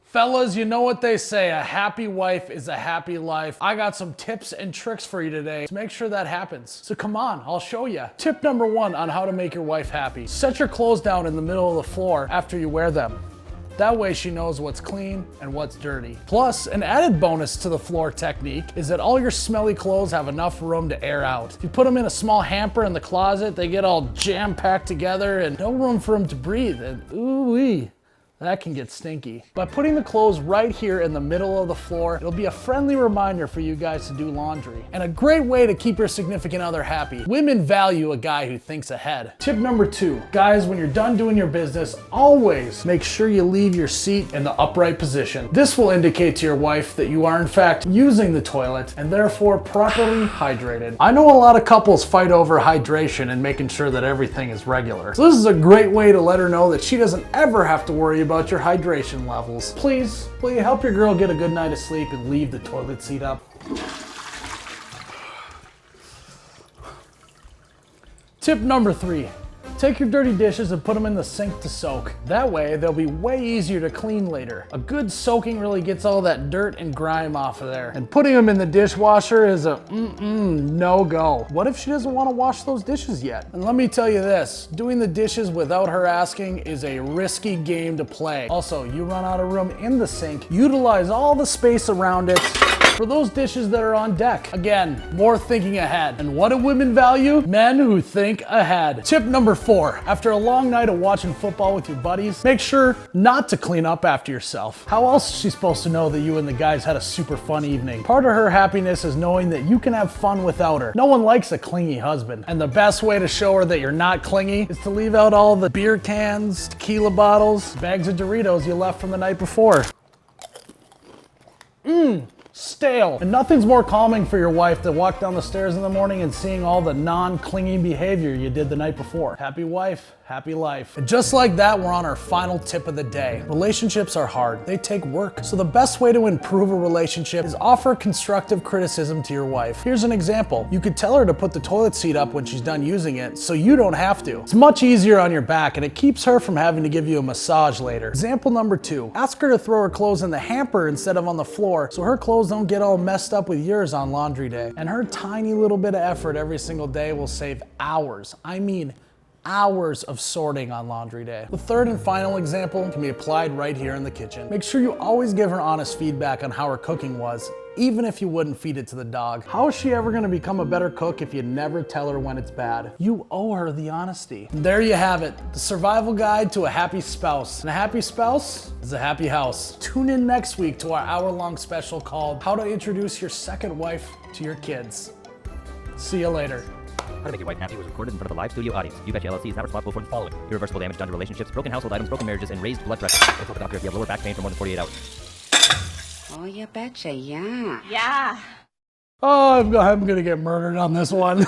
Fellas, you know what they say, a happy wife is a happy life. I got some tips and tricks for you today to make sure that happens. So come on, I'll show you. Tip number 1 on how to make your wife happy. Set your clothes down in the middle of the floor after you wear them. That way she knows what's clean and what's dirty. Plus, an added bonus to the floor technique is that all your smelly clothes have enough room to air out. If you put them in a small hamper in the closet, they get all jam-packed together and no room for them to breathe, and ooh-wee. That can get stinky. By putting the clothes right here in the middle of the floor, it'll be a friendly reminder for you guys to do laundry. And a great way to keep your significant other happy. Women value a guy who thinks ahead. Tip number 2, guys, when you're done doing your business, always make sure you leave your seat in the upright position. This will indicate to your wife that you are in fact using the toilet and therefore properly hydrated. I know a lot of couples fight over hydration and making sure that everything is regular. So this is a great way to let her know that she doesn't ever have to worry about your hydration levels. Please help your girl get a good night of sleep and leave the toilet seat up. Tip number 3. Take your dirty dishes and put them in the sink to soak. That way, they'll be way easier to clean later. A good soaking really gets all that dirt and grime off of there. And putting them in the dishwasher is a no-go. What if she doesn't want to wash those dishes yet? And let me tell you this, doing the dishes without her asking is a risky game to play. Also, you run out of room in the sink, utilize all the space around it for those dishes that are on deck. Again, more thinking ahead. And what do women value? Men who think ahead. Tip number 4, after a long night of watching football with your buddies, make sure not to clean up after yourself. How else is she supposed to know that you and the guys had a super fun evening? Part of her happiness is knowing that you can have fun without her. No one likes a clingy husband. And the best way to show her that you're not clingy is to leave out all the beer cans, tequila bottles, bags of Doritos you left from the night before. Stale. And nothing's more calming for your wife than walk down the stairs in the morning and seeing all the non-clingy behavior you did the night before. Happy wife, happy life. And just like that, we're on our final tip of the day. Relationships are hard. They take work. So the best way to improve a relationship is offer constructive criticism to your wife. Here's an example. You could tell her to put the toilet seat up when she's done using it so you don't have to. It's much easier on your back and it keeps her from having to give you a massage later. Example number 2, ask her to throw her clothes in the hamper instead of on the floor so her clothes don't get all messed up with yours on laundry day. And her tiny little bit of effort every single day will save hours. I mean, hours of sorting on laundry day. The third and final example can be applied right here in the kitchen. Make sure you always give her honest feedback on how her cooking was, even if you wouldn't feed it to the dog. How is she ever gonna become a better cook if you never tell her when it's bad? You owe her the honesty. And there you have it, the survival guide to a happy spouse. And a happy spouse is a happy house. Tune in next week to our hour-long special called How to Introduce Your Second Wife to Your Kids. See you later. How to Make Your Wife Happy was recorded in front of a live studio audience. You Betcha LLC is not responsible for the following: irreversible damage done to relationships, broken household items, broken marriages, and raised blood pressure. Consult a doctor if you have lower back pain for more than 48 hours. Oh, you betcha, yeah. Yeah. Oh, I'm gonna get murdered on this one.